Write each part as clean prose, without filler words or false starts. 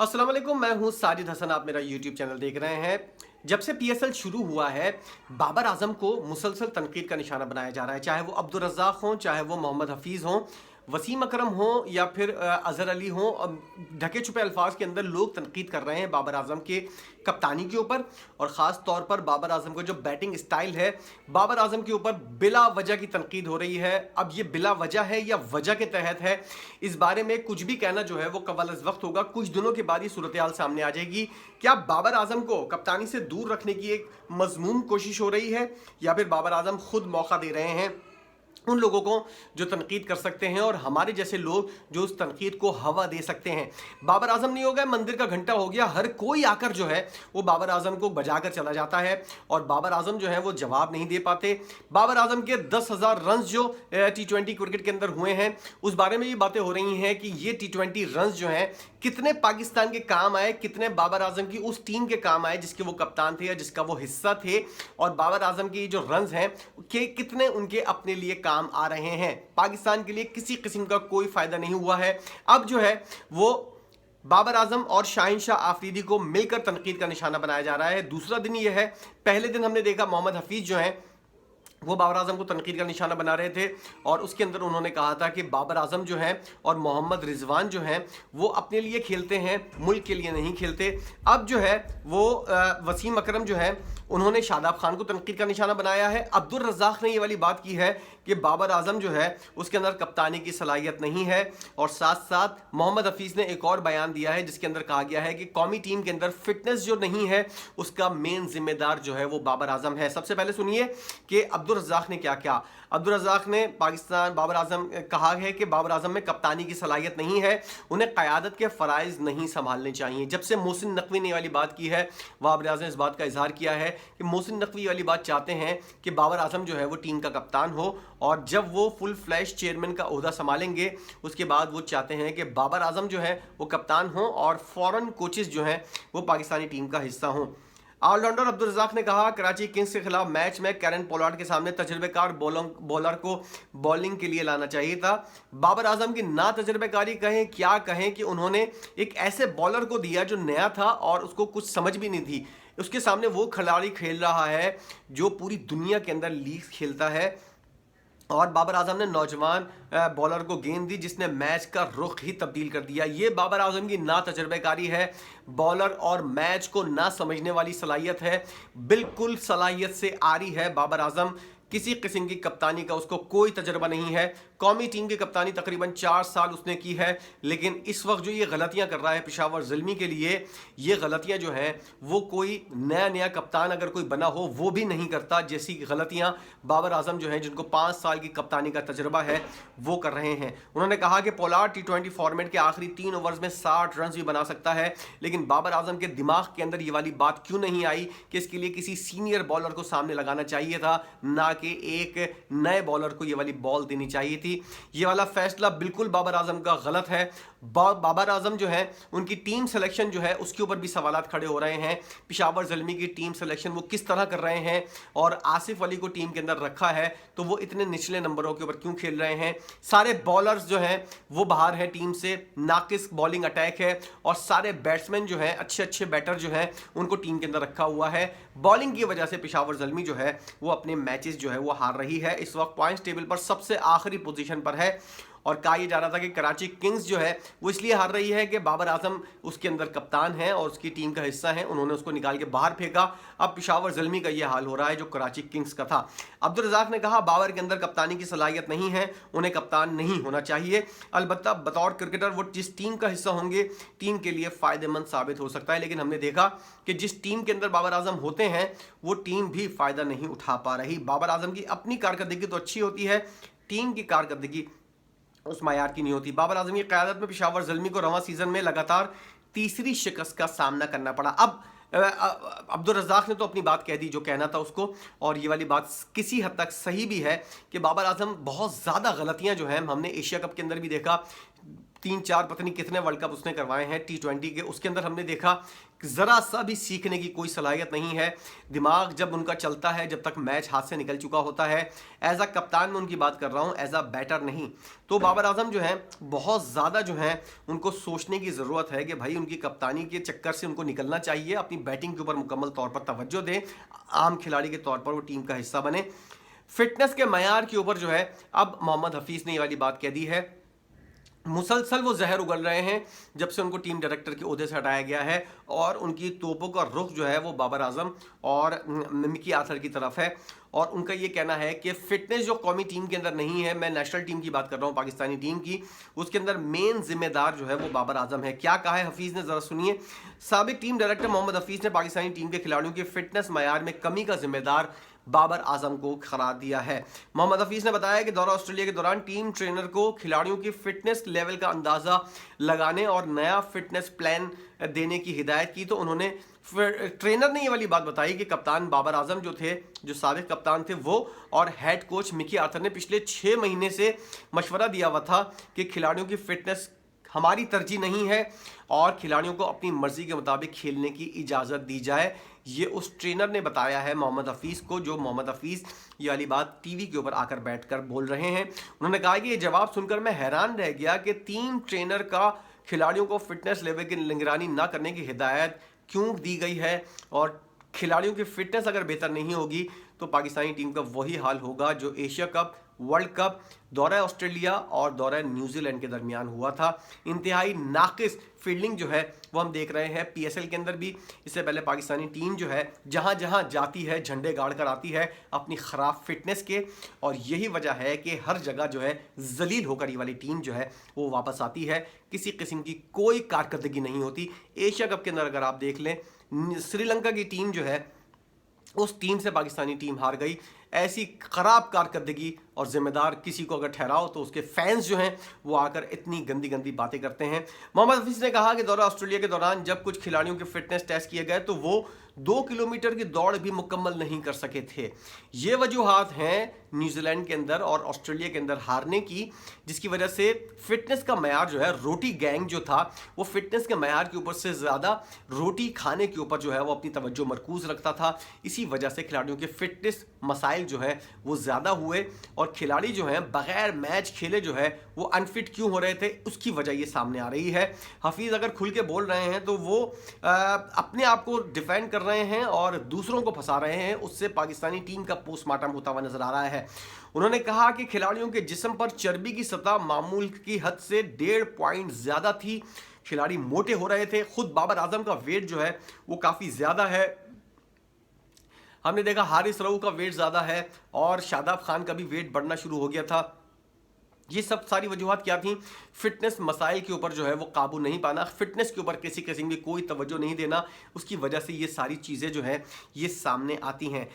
अस्सलाम वालेकुम, मैं हूं साजिद हसन। आप मेरा यूट्यूब चैनल देख रहे हैं। जब से पीएसएल शुरू हुआ है, बाबर आजम को मुसलसल तनकीद का निशाना बनाया जा रहा है। चाहे वो अब्दुल रज़्ज़ाक़ हों, चाहे वो मोहम्मद हफीज़ हों, वसीम अकरम हो या फिर अजहर अली हो, ढके छुपे अल्फाज के अंदर लोग तनकीद कर रहे हैं बाबर आजम के कप्तानी के ऊपर। और ख़ास तौर पर बाबर आजम का जो बैटिंग स्टाइल है, बाबर आजम के ऊपर बिला वजह की तनकीद हो रही है। अब ये बिला वजह है या वजह के तहत है, इस बारे में कुछ भी कहना जो है वो कवल अज़ वक्त होगा। कुछ दिनों के बाद ये सूरत हाल सामने आ जाएगी। क्या बाबर आजम को कप्तानी से दूर रखने की एक मज़मूम कोशिश हो रही है, या फिर बाबर आजम खुद मौका दे रहे हैं उन लोगों को जो तनकीद कर सकते हैं, और हमारे जैसे लोग जो उस तनकीद को हवा दे सकते हैं। बाबर आजम नहीं हो गया, मंदिर का घंटा हो गया। हर कोई आकर जो है वो बाबर आजम को बजाकर चला जाता है, और बाबर आजम जो है वो जवाब नहीं दे पाते। बाबर आजम के 10,000 रन जो T20 क्रिकेट के अंदर हुए हैं, उस बारे में ये बातें हो रही हैं कि ये T20 रन जो हैं कितने पाकिस्तान के काम आए, कितने बाबर आजम की उस टीम के काम आए जिसके वो कप्तान थे या जिसका वो हिस्सा थे, और बाबर आजम की जो रन्स हैं कि कितने उनके अपने लिए काम आ रहे हैं। पाकिस्तान के लिए किसी किस्म का कोई फायदा नहीं हुआ है। अब जो है वो बाबर आजम और शाहीन शाह आफरीदी को मिलकर तनकीद का निशाना बनाया जा रहा है। दूसरा दिन यह है, पहले दिन हमने देखा मोहम्मद हफीज जो है वो बाबर आजम को तनकीद का निशाना बना रहे थे, और उसके अंदर उन्होंने कहा था कि बाबर आजम जो है और मोहम्मद रिजवान जो हैं वो अपने लिए खेलते हैं, मुल्क के लिए नहीं खेलते। अब जो है वो वसीम अकरम जो है उन्होंने शादाब खान को तनकीद का निशाना बनाया है। अब्दुल रज़्ज़ाक़ ने ये वाली बात की है कि बाबर आजम जो है उसके अंदर कप्तानी की सलाहियत नहीं है, और साथ साथ मोहम्मद हफीज़ ने एक और बयान दिया है जिसके अंदर कहा गया है कि कौमी टीम के अंदर फिटनेस जो नहीं है उसका मेन जिम्मेदार जो है वो बाबर आजम है। सबसे पहले सुनिए कि अब्दुल रज़्ज़ाक़ ने क्या क्या। अब्दुल रज़्ज़ाक़ ने पाकिस्तान बाबर आजम कहा है कि बाबर आजम में कप्तानी की सलाहियत नहीं है, उन्हें क़यादत के फ़राइज़ नहीं संभालने चाहिए। जब से मोहसिन नकवी ने वाली बात की है, बाबर आजम ने इस बात का इजहार किया है कि मोहसिन नकवी वाली बात चाहते हैं कि बाबर आजम जो है वो टीम का कप्तान हो, और जब वो फुल फ्लैश चेयरमैन का ओहदा संभालेंगे उसके बाद वो चाहते हैं कि बाबर आजम जो है वो कप्तान हो और फॉरेन कोचेस जो हैं वो पाकिस्तानी टीम का हिस्सा हों। ऑलराउंडर अब्दुल रज़्ज़ाक़ ने कहा, कराची किंग्स के खिलाफ मैच में कैरन पोलार्ड के सामने तजर्बेकार बॉलर को बॉलिंग के लिए लाना चाहिए था। बाबर आजम की ना तजर्बेकारी कहें क्या कहें कि उन्होंने एक ऐसे बॉलर को दिया जो नया था और उसको कुछ समझ भी नहीं थी। उसके सामने वो खिलाड़ी खेल रहा है जो पूरी दुनिया के अंदर लीग खेलता है, और बाबर आजम ने नौजवान बॉलर को गेंद दी जिसने मैच का रुख ही तब्दील कर दिया। ये बाबर आजम की ना तजर्बेकारी है, बॉलर और मैच को ना समझने वाली सलाहियत है। बिल्कुल सलाहियत से आरी है बाबर आजम, किसी किस्म की कप्तानी का उसको कोई तजर्बा नहीं है। कौमी टीम की कप्तानी तकरीबन 4 साल उसने की है, लेकिन इस वक्त जो ये गलतियां कर रहा है पेशावर ज़ुल्मी के लिए, ये गलतियां जो हैं वो कोई नया कप्तान अगर कोई बना हो वो भी नहीं करता, जैसी गलतियां बाबर आजम जो हैं जिनको 5 साल की कप्तानी का तजर्बा है वो कर रहे हैं। उन्होंने कहा कि पोलार्ड T20 फॉर्मेट के आखिरी 3 ओवर्स में 60 रन भी बना सकता है, लेकिन बाबर आजम के दिमाग के अंदर ये वाली बात क्यों नहीं आई कि इसके लिए किसी सीनियर बॉलर को सामने लगाना चाहिए था, ना कि एक नए बॉलर को ये वाली बॉल देनी चाहिए थी। ये वाला फैसला बिल्कुल बाबर आजम का गलत है। बाबर आजम जो है उनकी टीम सिलेक्शन जो है उसके ऊपर भी सवालात खड़े हो रहे हैं। पेशावर ज़ल्मी की टीम सिलेक्शन वो किस तरह कर रहे हैं, और आसिफ अली को टीम के अंदर रखा है तो वो इतने निचले नंबरों के ऊपर क्यों खेल रहे हैं। सारे बॉलर्स जो हैं वो बाहर हैं टीम से, नाकिस बॉलिंग अटैक है, और सारे बैट्समैन जो हैं अच्छे बैटर जो हैं उनको टीम के अंदर रखा हुआ है। बॉलिंग की वजह से पेशावर ज़ल्मी जो है वो अपने मैचेस जो है वो हार रही है। इस वक्त पॉइंट्स टेबल पर सबसे आखिरी पोजीशन पर है, और कहा यह जा रहा था कि कराची किंग्स जो है वो इसलिए हार रही है कि बाबर आजम उसके अंदर कप्तान है और उसकी टीम का हिस्सा है, उन्होंने उसको निकाल के बाहर फेंका। अब पेशावर ज़ल्मी का यह हाल हो रहा है जो कराची किंग्स का था। अब्दुल रज़्ज़ाक़ ने कहा, बाबर के अंदर कप्तानी की सलाहियत नहीं है, उन्हें कप्तान नहीं होना चाहिए। अलबत्ता बतौर क्रिकेटर वो जिस टीम का हिस्सा होंगे टीम के लिए फ़ायदेमंद साबित हो सकता है, लेकिन हमने देखा कि जिस टीम के अंदर बाबर आजम होते हैं वो टीम भी फ़ायदा नहीं उठा पा रही। बाबर आजम की अपनी कारकर्दगी तो अच्छी होती है, टीम की कारकर्दगी उस मायार की नहीं होती। बाबर आजम की क़यादत में पेशावर ज़ल्मी को रवां सीज़न में लगातार तीसरी शिकस्त का सामना करना पड़ा। अब अब्दुल रज़्ज़ाक़ ने तो अपनी बात कह दी जो कहना था उसको, और ये वाली बात किसी हद तक सही भी है कि बाबर आजम बहुत ज़्यादा गलतियां जो हैं हमने एशिया कप के अंदर भी देखा, 3-4 पता नहीं कितने वर्ल्ड कप उसने करवाए हैं T20 के, उसके अंदर हमने देखा ज़रा सा भी सीखने की कोई सलाहियत नहीं है। दिमाग जब उनका चलता है, जब तक मैच हाथ से निकल चुका होता है, एज अ कप्तान में उनकी बात कर रहा हूँ, एज अ बैटर नहीं। तो बाबर आजम जो है बहुत ज़्यादा जो है उनको सोचने की ज़रूरत है कि भाई उनकी कप्तानी के चक्कर से उनको निकलना चाहिए, अपनी बैटिंग के ऊपर मुकम्मल तौर पर तवज्जो दें, आम खिलाड़ी के तौर पर वो टीम का हिस्सा बने। फिटनेस के मयार के ऊपर जो है अब मोहम्मद हफीज़ ने ये वाली बात कह दी है। मुसलसल वो जहर उगल रहे हैं जब से उनको टीम डायरेक्टर के ओहदे से हटाया गया है, और उनकी तोपों का रुख जो है वो बाबर आजम और मिकी आर्थर की तरफ है। और उनका ये कहना है कि फिटनेस जो कौमी टीम के अंदर नहीं है, मैं नेशनल टीम की बात कर रहा हूँ, पाकिस्तानी टीम की, उसके अंदर मेन जिम्मेदार जो है वो बाबर आजम है। क्या कहा है हफीज़ ने, ज़रा सुनिए। साबिक टीम डायरेक्टर मोहम्मद हफीज़ ने पाकिस्तानी टीम के खिलाड़ियों के फिटनेस मयार में कमी का जिम्मेदार बाबर आजम को करार दिया है। मोहम्मद हफीज़ ने बताया कि दौरा ऑस्ट्रेलिया के दौरान टीम ट्रेनर को खिलाड़ियों की फिटनेस लेवल का अंदाज़ा लगाने और नया फिटनेस प्लान देने की हिदायत की। तो उन्होंने ट्रेनर ने ये वाली बात बताई कि कप्तान बाबर आजम जो थे, जो साबिक कप्तान थे, वो और हेड कोच मिकी आर्थर ने पिछले 6 महीने से मशवरा दिया हुआ था कि खिलाड़ियों की फिटनेस हमारी तरजीह नहीं है और खिलाड़ियों को अपनी मर्जी के मुताबिक खेलने की इजाज़त दी जाए। ये उस ट्रेनर ने बताया है मोहम्मद हफीज़ को, जो मोहम्मद हफीज़ ये वाली बात टीवी के ऊपर आकर बैठकर बोल रहे हैं। उन्होंने कहा कि ये जवाब सुनकर मैं हैरान रह गया कि टीम ट्रेनर का खिलाड़ियों को फिटनेस लेवल की निगरानी ना करने की हिदायत क्यों दी गई है, और खिलाड़ियों की फिटनेस अगर बेहतर नहीं होगी तो पाकिस्तानी टीम का वही हाल होगा जो एशिया कप, वर्ल्ड कप, दौरा ऑस्ट्रेलिया और दौरा न्यूजीलैंड के दरमियान हुआ था। इंतहाई नाकिस फील्डिंग जो है वो हम देख रहे हैं PSL के अंदर भी। इससे पहले पाकिस्तानी टीम जो है जहां जहां जाती है झंडे गाड़ कर आती है अपनी ख़राब फिटनेस के, और यही वजह है कि हर जगह जो है जलील होकर ये वाली टीम जो है वो वापस आती है। किसी किस्म की कोई कारकर्दगी नहीं होती। एशिया कप के अंदर अगर आप देख लें, श्रीलंका की टीम जो है उस टीम से पाकिस्तानी टीम हार गई। ऐसी ख़राब कारकर्दगी और ज़िम्मेदार किसी को अगर ठहराओ तो उसके फैंस जो हैं वो आकर इतनी गंदी गंदी बातें करते हैं। मोहम्मद हफीज़ ने कहा कि दौरा ऑस्ट्रेलिया के दौरान जब कुछ खिलाड़ियों के फिटनेस टेस्ट किए गए तो वो 2 किलोमीटर की दौड़ भी मुकम्मल नहीं कर सके थे। ये वजूहात हैं न्यूजीलैंड के अंदर और ऑस्ट्रेलिया के अंदर हारने की, जिसकी वजह से फिटनेस का मयार जो है, रोटी गैंग जो था वो फिटनेस के मयार के ऊपर से ज़्यादा रोटी खाने के ऊपर जो है वो अपनी तवज्जो मरकूज़ रखता था। इसी वजह से खिलाड़ियों के फिटनेस मसाइल जो है वो ज़्यादा हुए और खिलाड़ी जो हैं बगैर मैच खेले जो है वो अनफिट क्यों हो रहे थे, उसकी वजह ये सामने आ रही है। हफीज़ अगर खुल के बोल रहे हैं तो वो अपने आप को डिफेंड कर रहे हैं और दूसरों को फंसा रहे हैं। उससे पाकिस्तानी टीम का पोस्टमार्टम होता हुआ नजर आ रहा है। उन्होंने कहा कि खिलाड़ियों के जिस्म पर चर्बी की सतह मामूल की हद से 1.5 पॉइंट ज़्यादा थी। खिलाड़ी मोटे हो रहे थे। खुद बाबर आजम का वेट जो है वो काफ़ी ज़्यादा है। हमने देखा हारिस रऊफ का वेट ज़्यादा है और शादाब खान का भी वेट बढ़ना शुरू हो गया था। ये सब सारी वजूहत क्या थी? फिटनेस मसाइल के ऊपर जो है वो काबू नहीं पाना, फिटनेस के ऊपर किसी किस्म की कोई तवज्जो नहीं देना, उसकी वजह से ये सारी चीज़ें जो हैं ये सामने आती हैं।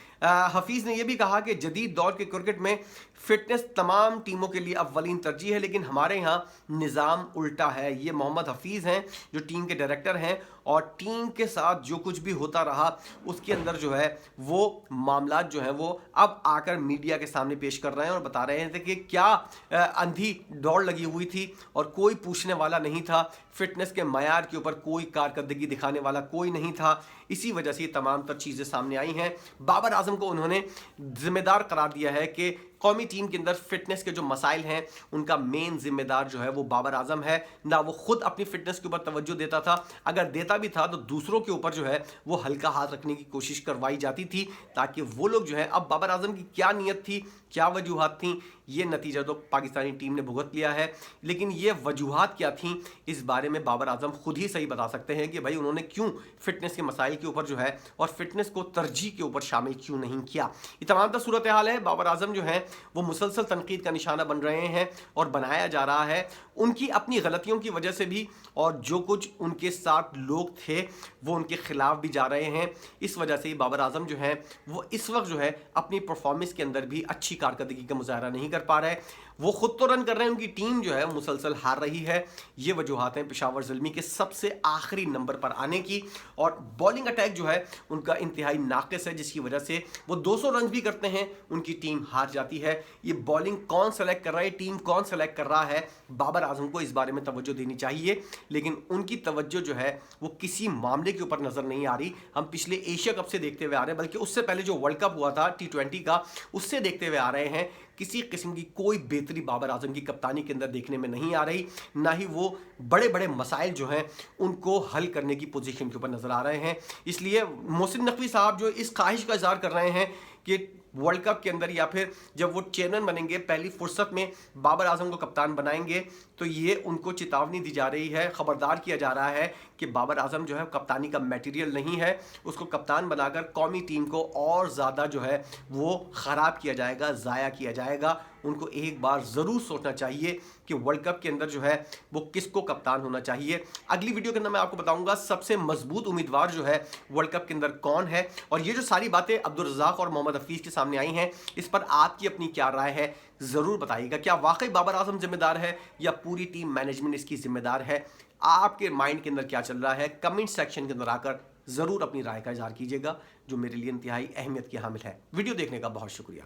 हफीज़ ने यह भी कहा कि जदीद दौर के क्रिकेट में फिटनेस तमाम टीमों के लिए अव्वलीन तरजीह है, लेकिन हमारे यहाँ निज़ाम उल्टा है। ये मोहम्मद हफीज़ हैं जो टीम के डायरेक्टर हैं और टीम के साथ जो कुछ भी होता रहा उसके अंदर जो है वो मामला जो है वो अब आकर मीडिया के सामने पेश कर रहे हैं और बता रहे थे कि क्या अंधी दौड़ लगी हुई थी और कोई पूछने वाला नहीं था। फिटनेस के मयार के ऊपर कोई कारकर्दगी दिखाने वाला कोई नहीं था। इसी वजह से ये तमाम तर चीज़ें सामने आई हैं। बाबर आजम को उन्होंने जिम्मेदार करार दिया है कि कौमी टीम के अंदर फिटनेस के जो मसाइल हैं उनका मेन जिम्मेदार जो है वो बाबर आजम है। ना वो खुद अपनी फिटनेस के ऊपर तवज्जो देता था, अगर देता भी था तो दूसरों के ऊपर जो है वो हल्का हाथ रखने की कोशिश करवाई जाती थी ताकि वो लोग जो है, अब बाबर आजम की क्या नीयत थी, क्या वजूहात थी, ये नतीजा तो पाकिस्तानी टीम ने भुगत लिया है। लेकिन ये वजूहात क्या थी इस बारे में बाबर आजम खुद ही सही बता सकते हैं कि भाई उन्होंने क्यों फिटनेस के मसाइल के ऊपर जो है और फिटनेस को तरजीह के ऊपर शामिल क्यों नहीं किया। ये तमाम तर सूरत हाल है। बाबर आजम जो है वो मुसलसल तनकीद का निशाना बन रहे हैं और बनाया जा रहा है उनकी अपनी गलतियों की वजह से भी, और जो कुछ उनके साथ लोग थे वो उनके खिलाफ भी जा रहे हैं। इस वजह से बाबर आजम जो है वो इस वक्त जो है अपनी परफॉर्मेंस के अंदर भी अच्छी कारकर्दगी का मुजाहरा नहीं कर पा रहे। وہ خود تو رن کر رہے ہیں, ان کی ٹیم جو ہے مسلسل ہار رہی ہے. یہ وجوہات ہیں پشاور زلمی کے سب سے آخری نمبر پر آنے کی, اور بالنگ اٹیک جو ہے ان کا انتہائی ناقص ہے, جس کی وجہ سے وہ 200 رنز بھی کرتے ہیں, ان کی ٹیم ہار جاتی ہے. یہ بالنگ کون سلیکٹ کر رہا ہے, ٹیم کون سلیکٹ کر رہا ہے, بابر اعظم کو اس بارے میں توجہ دینی چاہیے, لیکن ان کی توجہ جو ہے وہ کسی معاملے کے اوپر نظر نہیں آ رہی. ہم پچھلے ایشیا کپ سے دیکھتے ہوئے آ رہے ہیں, بلکہ اس سے پہلے جو ورلڈ کپ ہوا تھا T20 کا, اس سے دیکھتے ہوئے آ رہے ہیں, کسی قسم کی کوئی بہتری بابر اعظم کی کپتانی کے اندر دیکھنے میں نہیں آ رہی, نہ ہی وہ بڑے بڑے مسائل جو ہیں ان کو حل کرنے کی پوزیشن کے اوپر نظر آ رہے ہیں. اس لیے محسن نقوی صاحب جو اس خواہش کا اظہار کر رہے ہیں کہ ورلڈ کپ کے اندر یا پھر جب وہ چیئرمین بنیں گے پہلی فرصت میں بابر اعظم کو کپتان بنائیں گے, تو یہ ان کو چتاونی دی جا رہی ہے, خبردار کیا جا رہا ہے کہ بابر اعظم جو ہے کپتانی کا میٹیریل نہیں ہے, اس کو کپتان بنا کر قومی ٹیم کو اور زیادہ جو ہے وہ خراب کیا جائے گا, ضائع کیا جائے گا. ان کو ایک بار ضرور سوچنا چاہیے کہ ورلڈ کپ کے اندر جو ہے وہ کس کو کپتان ہونا چاہیے. اگلی ویڈیو کے اندر میں آپ کو بتاؤں گا سب سے مضبوط امیدوار جو ہے ورلڈ کپ کے اندر کون ہے, اور یہ جو ساری باتیں عبدالرزاق اور محمد حفیظ کے سامنے آئی ہیں, اس پر آپ کی اپنی کیا رائے ہے ضرور بتائیے گا. کیا واقعی بابر اعظم ذمہ دار ہے یا پوری ٹیم مینجمنٹ اس کی ذمہ دار ہے؟ آپ کے مائنڈ کے اندر کیا چل رہا ہے, کمنٹ سیکشن کے اندر آ کر ضرور اپنی رائے کا اظہار کیجیے گا, جو میرے لیے انتہائی اہمیت کی حامل ہے. ویڈیو دیکھنے کا بہت شکریہ.